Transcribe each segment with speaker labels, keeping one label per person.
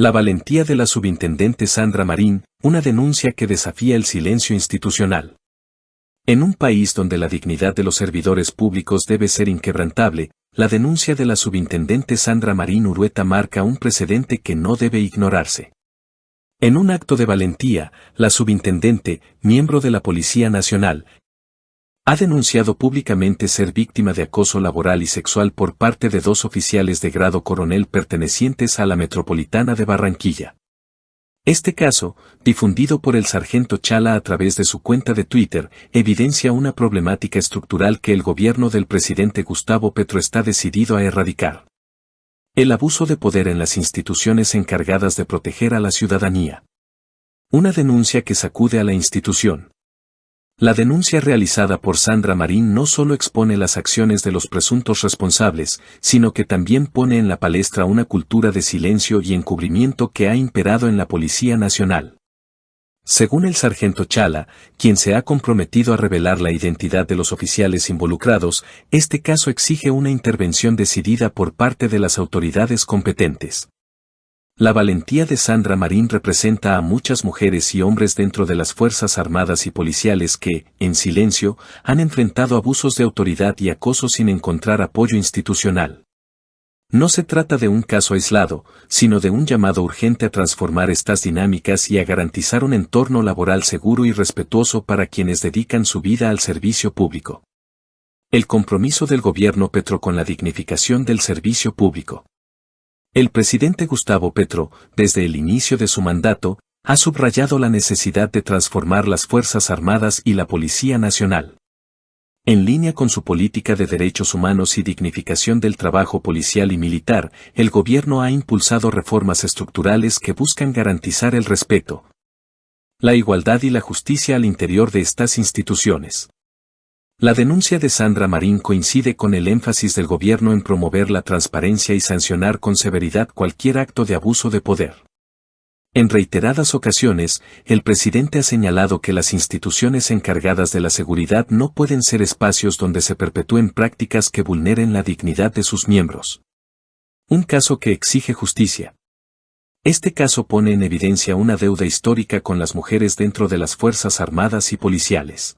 Speaker 1: La valentía de la subintendente Sandra Marín, una denuncia que desafía el silencio institucional. En un país donde la dignidad de los servidores públicos debe ser inquebrantable, la denuncia de la subintendente Sandra Marín Urueta marca un precedente que no debe ignorarse. En un acto de valentía, la subintendente, miembro de la Policía Nacional, ha denunciado públicamente ser víctima de acoso laboral y sexual por parte de 2 oficiales de grado coronel pertenecientes a la Metropolitana de Barranquilla. Este caso, difundido por el sargento Chala a través de su cuenta de Twitter, evidencia una problemática estructural que el gobierno del presidente Gustavo Petro está decidido a erradicar. El abuso de poder en las instituciones encargadas de proteger a la ciudadanía. Una denuncia que sacude a la institución. La denuncia realizada por Sandra Marín no solo expone las acciones de los presuntos responsables, sino que también pone en la palestra una cultura de silencio y encubrimiento que ha imperado en la Policía Nacional. Según el sargento Chala, quien se ha comprometido a revelar la identidad de los oficiales involucrados, este caso exige una intervención decidida por parte de las autoridades competentes. La valentía de Sandra Marín representa a muchas mujeres y hombres dentro de las Fuerzas Armadas y policiales que, en silencio, han enfrentado abusos de autoridad y acoso sin encontrar apoyo institucional. No se trata de un caso aislado, sino de un llamado urgente a transformar estas dinámicas y a garantizar un entorno laboral seguro y respetuoso para quienes dedican su vida al servicio público. El compromiso del gobierno Petro con la dignificación del servicio público. El presidente Gustavo Petro, desde el inicio de su mandato, ha subrayado la necesidad de transformar las Fuerzas Armadas y la Policía Nacional. En línea con su política de derechos humanos y dignificación del trabajo policial y militar, el gobierno ha impulsado reformas estructurales que buscan garantizar el respeto, la igualdad y la justicia al interior de estas instituciones. La denuncia de Sandra Marín coincide con el énfasis del gobierno en promover la transparencia y sancionar con severidad cualquier acto de abuso de poder. En reiteradas ocasiones, el presidente ha señalado que las instituciones encargadas de la seguridad no pueden ser espacios donde se perpetúen prácticas que vulneren la dignidad de sus miembros. Un caso que exige justicia. Este caso pone en evidencia una deuda histórica con las mujeres dentro de las Fuerzas Armadas y policiales.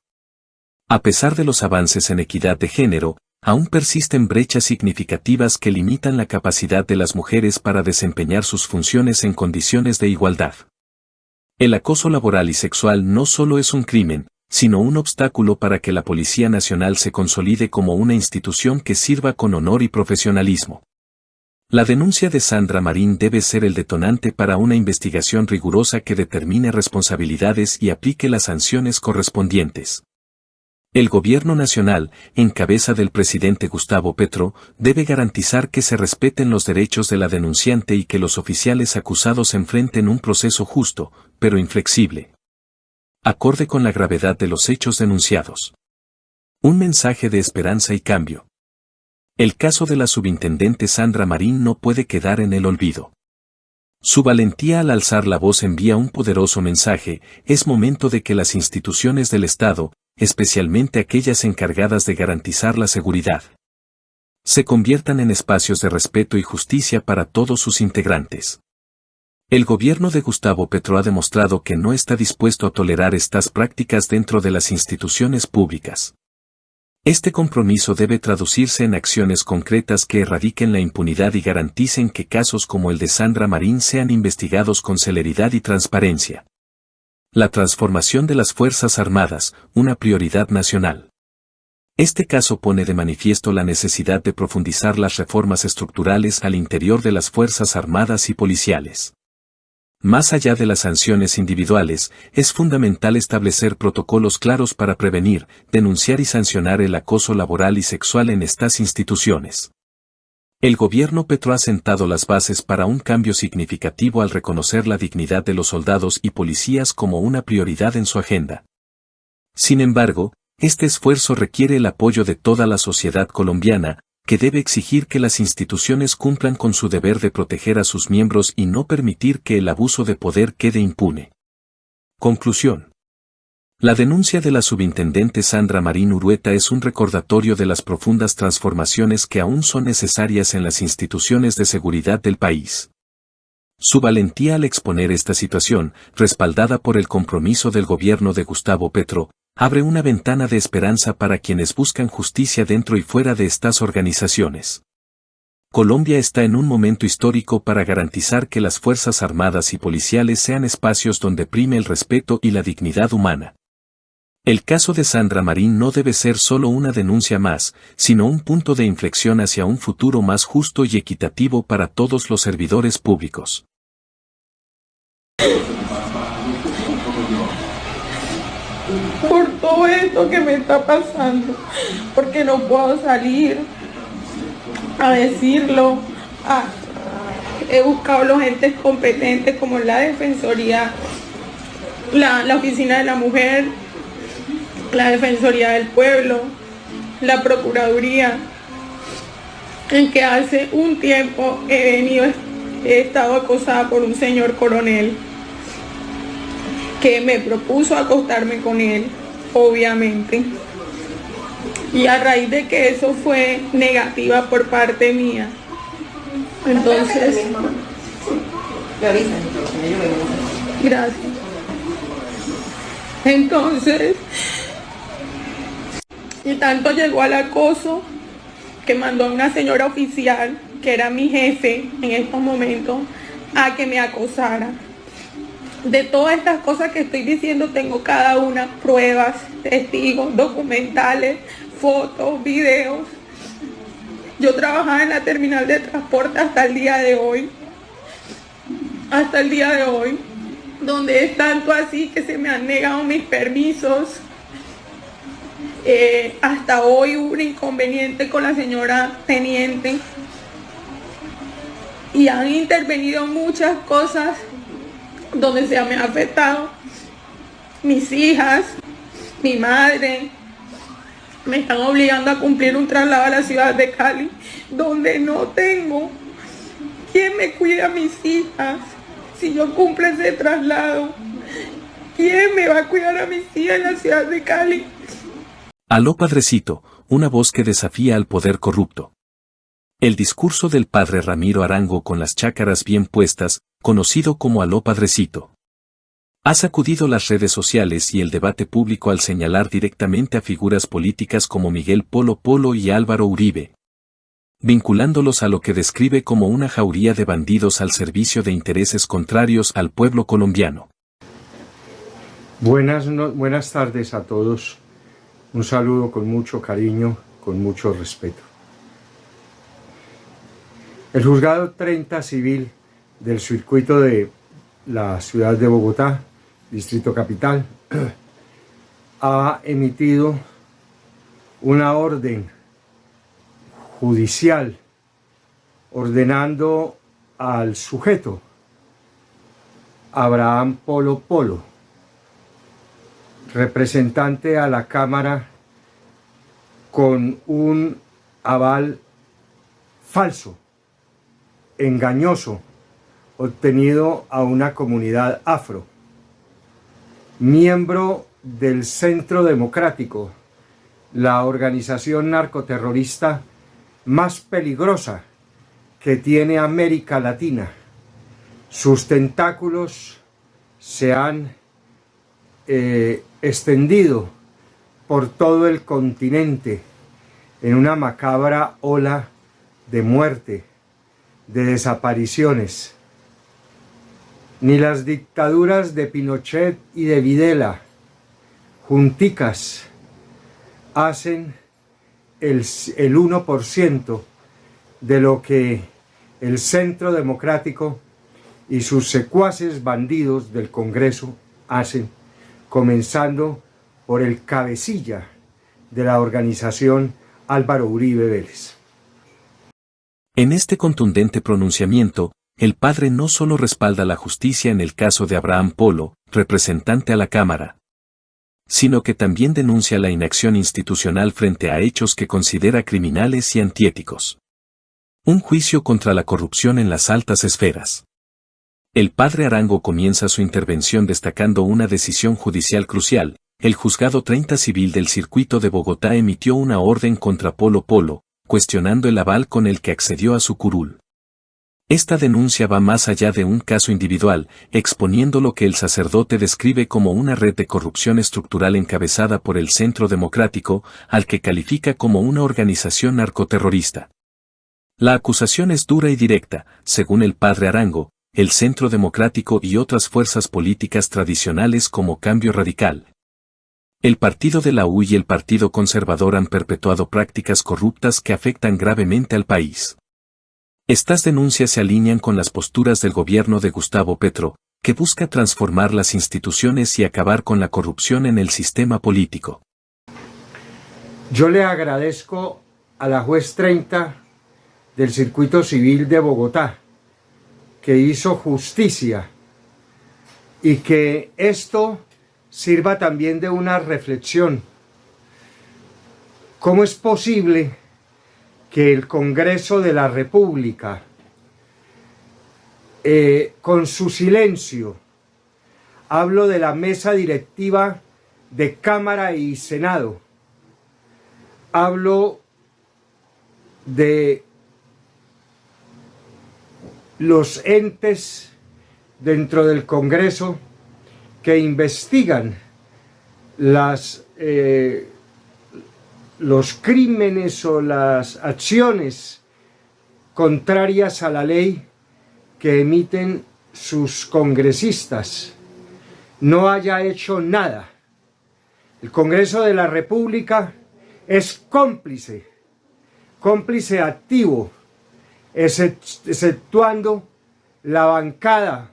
Speaker 1: A pesar de los avances en equidad de género, aún persisten brechas significativas que limitan la capacidad de las mujeres para desempeñar sus funciones en condiciones de igualdad. El acoso laboral y sexual no solo es un crimen, sino un obstáculo para que la Policía Nacional se consolide como una institución que sirva con honor y profesionalismo. La denuncia de Sandra Marín debe ser el detonante para una investigación rigurosa que determine responsabilidades y aplique las sanciones correspondientes. El gobierno nacional, en cabeza del presidente Gustavo Petro, debe garantizar que se respeten los derechos de la denunciante y que los oficiales acusados enfrenten un proceso justo, pero inflexible, acorde con la gravedad de los hechos denunciados. Un mensaje de esperanza y cambio. El caso de la subintendente Sandra Marín no puede quedar en el olvido. Su valentía al alzar la voz envía un poderoso mensaje: es momento de que las instituciones del Estado, especialmente aquellas encargadas de garantizar la seguridad, se conviertan en espacios de respeto y justicia para todos sus integrantes. El gobierno de Gustavo Petro ha demostrado que no está dispuesto a tolerar estas prácticas dentro de las instituciones públicas. Este compromiso debe traducirse en acciones concretas que erradiquen la impunidad y garanticen que casos como el de Sandra Marín sean investigados con celeridad y transparencia. La transformación de las Fuerzas Armadas, una prioridad nacional. Este caso pone de manifiesto la necesidad de profundizar las reformas estructurales al interior de las Fuerzas Armadas y policiales. Más allá de las sanciones individuales, es fundamental establecer protocolos claros para prevenir, denunciar y sancionar el acoso laboral y sexual en estas instituciones. El gobierno Petro ha sentado las bases para un cambio significativo al reconocer la dignidad de los soldados y policías como una prioridad en su agenda. Sin embargo, este esfuerzo requiere el apoyo de toda la sociedad colombiana, que debe exigir que las instituciones cumplan con su deber de proteger a sus miembros y no permitir que el abuso de poder quede impune. Conclusión. La denuncia de la subintendente Sandra Marín Urueta es un recordatorio de las profundas transformaciones que aún son necesarias en las instituciones de seguridad del país. Su valentía al exponer esta situación, respaldada por el compromiso del gobierno de Gustavo Petro, abre una ventana de esperanza para quienes buscan justicia dentro y fuera de estas organizaciones. Colombia está en un momento histórico para garantizar que las Fuerzas Armadas y policiales sean espacios donde prime el respeto y la dignidad humana. El caso de Sandra Marín no debe ser solo una denuncia más, sino un punto de inflexión hacia un futuro más justo y equitativo para todos los servidores públicos.
Speaker 2: Por todo esto que me está pasando, porque no puedo salir a decirlo. He buscado los entes competentes como la Defensoría, la Oficina de la Mujer, la Defensoría del Pueblo, la Procuraduría, en que hace un tiempo he estado acosada por un señor coronel que me propuso acostarme con él, obviamente. Y a raíz de que eso fue negativa por parte mía, entonces... Gracias. Entonces, y tanto llegó al acoso que mandó a una señora oficial, que era mi jefe en estos momentos, a que me acosara. De todas estas cosas que estoy diciendo tengo cada una pruebas, testigos, documentales, fotos, videos. Yo trabajaba en la terminal de transporte hasta el día de hoy, donde es tanto así que se me han negado mis permisos. Hasta hoy hubo un inconveniente con la señora teniente y han intervenido muchas cosas donde se me ha afectado mis hijas, mi madre. Me están obligando a cumplir un traslado a la ciudad de Cali, donde no tengo quien me cuide a mis hijas. Si yo cumplo ese traslado, ¿quién me va a cuidar a mis hijas en la ciudad de Cali?
Speaker 1: Aló Padrecito, una voz que desafía al poder corrupto. El discurso del padre Ramiro Arango con las chácaras bien puestas, conocido como Aló Padrecito, ha sacudido las redes sociales y el debate público al señalar directamente a figuras políticas como Miguel Polo Polo y Álvaro Uribe, vinculándolos a lo que describe como una jauría de bandidos al servicio de intereses contrarios al pueblo colombiano.
Speaker 3: Buenas tardes a todos. Un saludo con mucho cariño, con mucho respeto. El Juzgado 30 Civil del Circuito de la Ciudad de Bogotá, Distrito Capital, ha emitido una orden judicial ordenando al sujeto Abraham Polo Polo, representante a la Cámara con un aval falso, engañoso, obtenido a una comunidad afro, miembro del Centro Democrático, la organización narcoterrorista más peligrosa que tiene América Latina. Sus tentáculos se han extendido por todo el continente en una macabra ola de muerte, de desapariciones. Ni las dictaduras de Pinochet y de Videla, junticas, hacen el 1% de lo que el Centro Democrático y sus secuaces bandidos del Congreso hacen, comenzando por el cabecilla de la organización Álvaro Uribe Vélez.
Speaker 1: En este contundente pronunciamiento, el padre no solo respalda la justicia en el caso de Abraham Polo, representante a la Cámara, sino que también denuncia la inacción institucional frente a hechos que considera criminales y antiéticos. Un juicio contra la corrupción en las altas esferas. El padre Arango comienza su intervención destacando una decisión judicial crucial. El Juzgado 30 Civil del Circuito de Bogotá emitió una orden contra Polo Polo, cuestionando el aval con el que accedió a su curul. Esta denuncia va más allá de un caso individual, exponiendo lo que el sacerdote describe como una red de corrupción estructural encabezada por el Centro Democrático, al que califica como una organización narcoterrorista. La acusación es dura y directa, según el padre Arango, el Centro Democrático y otras fuerzas políticas tradicionales como Cambio Radical. El Partido de la U y el Partido Conservador han perpetuado prácticas corruptas que afectan gravemente al país. Estas denuncias se alinean con las posturas del gobierno de Gustavo Petro, que busca transformar las instituciones y acabar con la corrupción en el sistema político.
Speaker 3: Yo le agradezco a la juez 30 del Circuito Civil de Bogotá, que hizo justicia, y que esto sirva también de una reflexión. ¿Cómo es posible que el Congreso de la República, con su silencio, hablo de la mesa directiva de Cámara y Senado, hablo de los entes dentro del Congreso que investigan los crímenes o las acciones contrarias a la ley que emiten sus congresistas, no haya hecho nada? El Congreso de la República es cómplice activo, exceptuando la bancada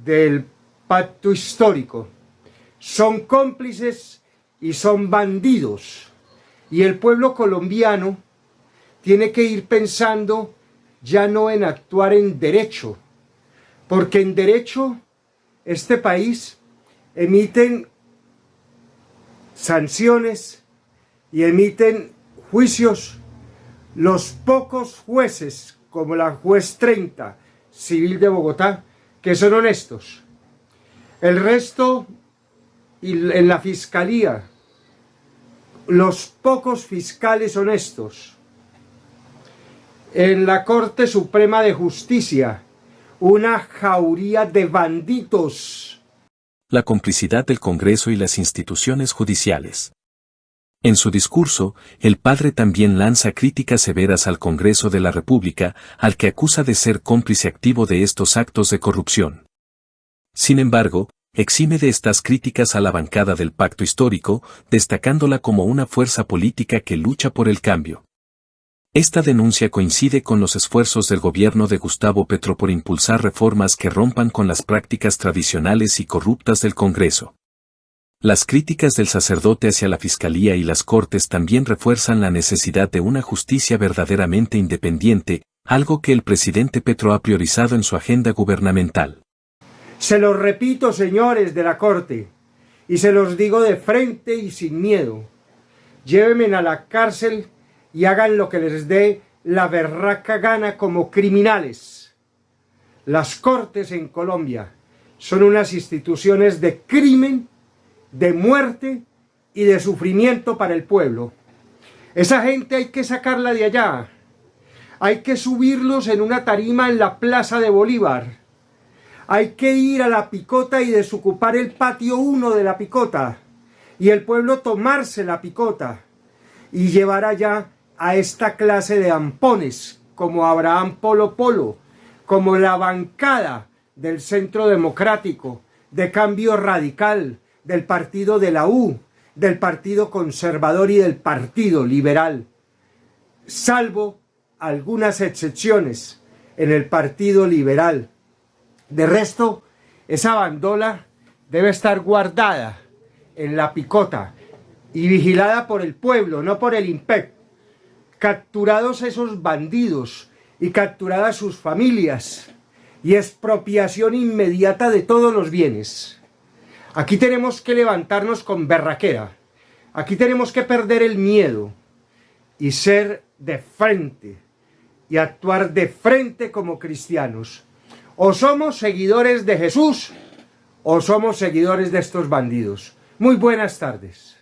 Speaker 3: del pacto histórico. Son cómplices y son bandidos. Y el pueblo colombiano tiene que ir pensando ya no en actuar en derecho, porque en derecho este país emiten sanciones y emiten juicios los pocos jueces, como la juez 30 civil de Bogotá, que son honestos. El resto, y en la fiscalía, los pocos fiscales honestos. En la Corte Suprema de Justicia, una jauría de bandidos.
Speaker 1: La complicidad del Congreso y las instituciones judiciales. En su discurso, el padre también lanza críticas severas al Congreso de la República, al que acusa de ser cómplice activo de estos actos de corrupción. Sin embargo, exime de estas críticas a la bancada del pacto histórico, destacándola como una fuerza política que lucha por el cambio. Esta denuncia coincide con los esfuerzos del gobierno de Gustavo Petro por impulsar reformas que rompan con las prácticas tradicionales y corruptas del Congreso. Las críticas del sacerdote hacia la Fiscalía y las Cortes también refuerzan la necesidad de una justicia verdaderamente independiente, algo que el presidente Petro ha priorizado en su agenda gubernamental.
Speaker 3: Se los repito, señores de la Corte, y se los digo de frente y sin miedo. Llévenme a la cárcel y hagan lo que les dé la berraca gana como criminales. Las Cortes en Colombia son unas instituciones de crimen, de muerte y de sufrimiento para el pueblo. Esa gente hay que sacarla de allá. Hay que subirlos en una tarima en la Plaza de Bolívar. Hay que ir a la Picota y desocupar el patio 1 de la Picota. Y el pueblo tomarse la Picota. Y llevar allá a esta clase de ampones, como Abraham Polo Polo, como la bancada del Centro Democrático, de Cambio Radical, del Partido de la U, del Partido Conservador y del Partido Liberal. Salvo algunas excepciones en el Partido Liberal. De resto, esa bandola debe estar guardada en la Picota y vigilada por el pueblo, no por el IMPEC. Capturados esos bandidos y capturadas sus familias y expropiación inmediata de todos los bienes. Aquí tenemos que levantarnos con berraquera. Aquí tenemos que perder el miedo y ser de frente y actuar de frente como cristianos. O somos seguidores de Jesús o somos seguidores de estos bandidos. Muy buenas tardes.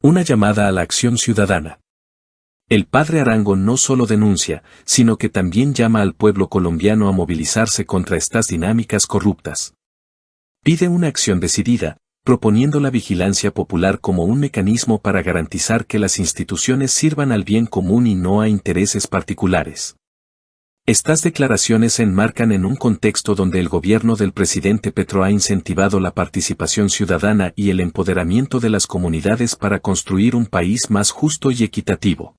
Speaker 1: Una llamada a la acción ciudadana. El padre Arango no solo denuncia, sino que también llama al pueblo colombiano a movilizarse contra estas dinámicas corruptas. Pide una acción decidida, proponiendo la vigilancia popular como un mecanismo para garantizar que las instituciones sirvan al bien común y no a intereses particulares. Estas declaraciones se enmarcan en un contexto donde el gobierno del presidente Petro ha incentivado la participación ciudadana y el empoderamiento de las comunidades para construir un país más justo y equitativo.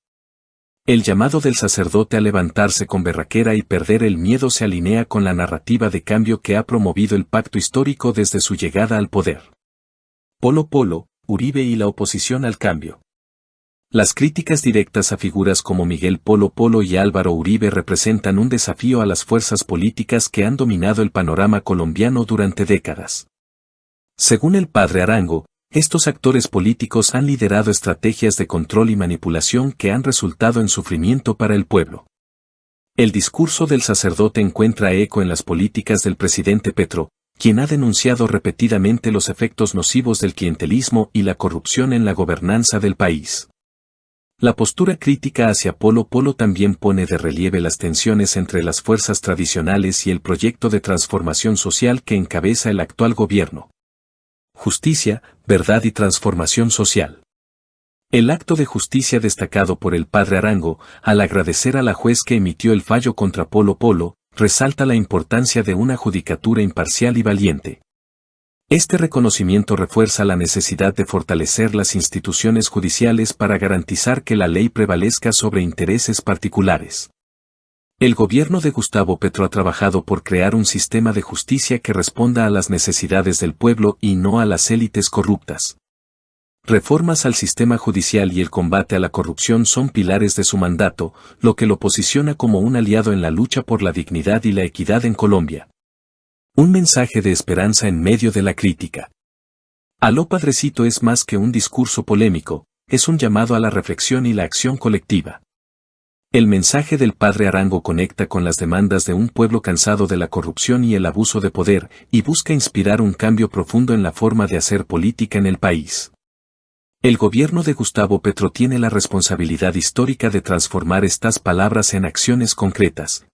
Speaker 1: El llamado del sacerdote a levantarse con berraquera y perder el miedo se alinea con la narrativa de cambio que ha promovido el pacto histórico desde su llegada al poder. Polo Polo, Uribe y la oposición al cambio. Las críticas directas a figuras como Miguel Polo Polo y Álvaro Uribe representan un desafío a las fuerzas políticas que han dominado el panorama colombiano durante décadas. Según el padre Arango, estos actores políticos han liderado estrategias de control y manipulación que han resultado en sufrimiento para el pueblo. El discurso del sacerdote encuentra eco en las políticas del presidente Petro, quien ha denunciado repetidamente los efectos nocivos del clientelismo y la corrupción en la gobernanza del país. La postura crítica hacia Polo Polo también pone de relieve las tensiones entre las fuerzas tradicionales y el proyecto de transformación social que encabeza el actual gobierno. Justicia, verdad y transformación social. El acto de justicia destacado por el padre Arango, al agradecer a la juez que emitió el fallo contra Polo Polo, resalta la importancia de una judicatura imparcial y valiente. Este reconocimiento refuerza la necesidad de fortalecer las instituciones judiciales para garantizar que la ley prevalezca sobre intereses particulares. El gobierno de Gustavo Petro ha trabajado por crear un sistema de justicia que responda a las necesidades del pueblo y no a las élites corruptas. Reformas al sistema judicial y el combate a la corrupción son pilares de su mandato, lo que lo posiciona como un aliado en la lucha por la dignidad y la equidad en Colombia. Un mensaje de esperanza en medio de la crítica. Aló Padrecito es más que un discurso polémico, es un llamado a la reflexión y la acción colectiva. El mensaje del padre Arango conecta con las demandas de un pueblo cansado de la corrupción y el abuso de poder, y busca inspirar un cambio profundo en la forma de hacer política en el país. El gobierno de Gustavo Petro tiene la responsabilidad histórica de transformar estas palabras en acciones concretas,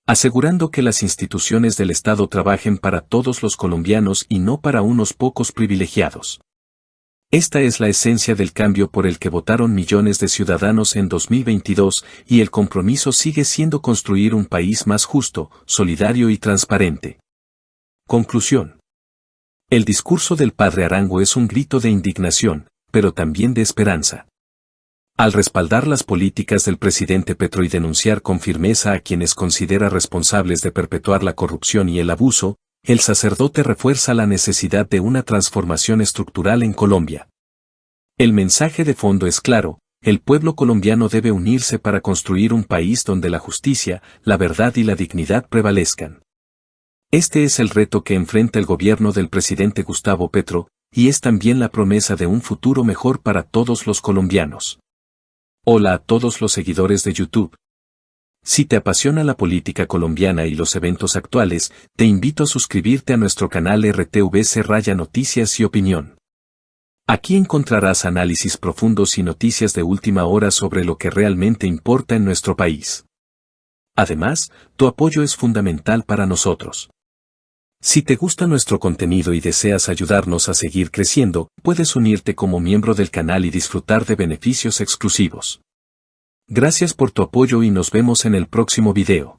Speaker 1: asegurando que las instituciones del Estado trabajen para todos los colombianos y no para unos pocos privilegiados. Esta es la esencia del cambio por el que votaron millones de ciudadanos en 2022, y el compromiso sigue siendo construir un país más justo, solidario y transparente. Conclusión. El discurso del padre Arango es un grito de indignación, pero también de esperanza. Al respaldar las políticas del presidente Petro y denunciar con firmeza a quienes considera responsables de perpetuar la corrupción y el abuso, el sacerdote refuerza la necesidad de una transformación estructural en Colombia. El mensaje de fondo es claro: el pueblo colombiano debe unirse para construir un país donde la justicia, la verdad y la dignidad prevalezcan. Este es el reto que enfrenta el gobierno del presidente Gustavo Petro, y es también la promesa de un futuro mejor para todos los colombianos. Hola a todos los seguidores de YouTube. Si te apasiona la política colombiana y los eventos actuales, te invito a suscribirte a nuestro canal RTVC Noticias y Opinión. Aquí encontrarás análisis profundos y noticias de última hora sobre lo que realmente importa en nuestro país. Además, tu apoyo es fundamental para nosotros. Si te gusta nuestro contenido y deseas ayudarnos a seguir creciendo, puedes unirte como miembro del canal y disfrutar de beneficios exclusivos. Gracias por tu apoyo y nos vemos en el próximo video.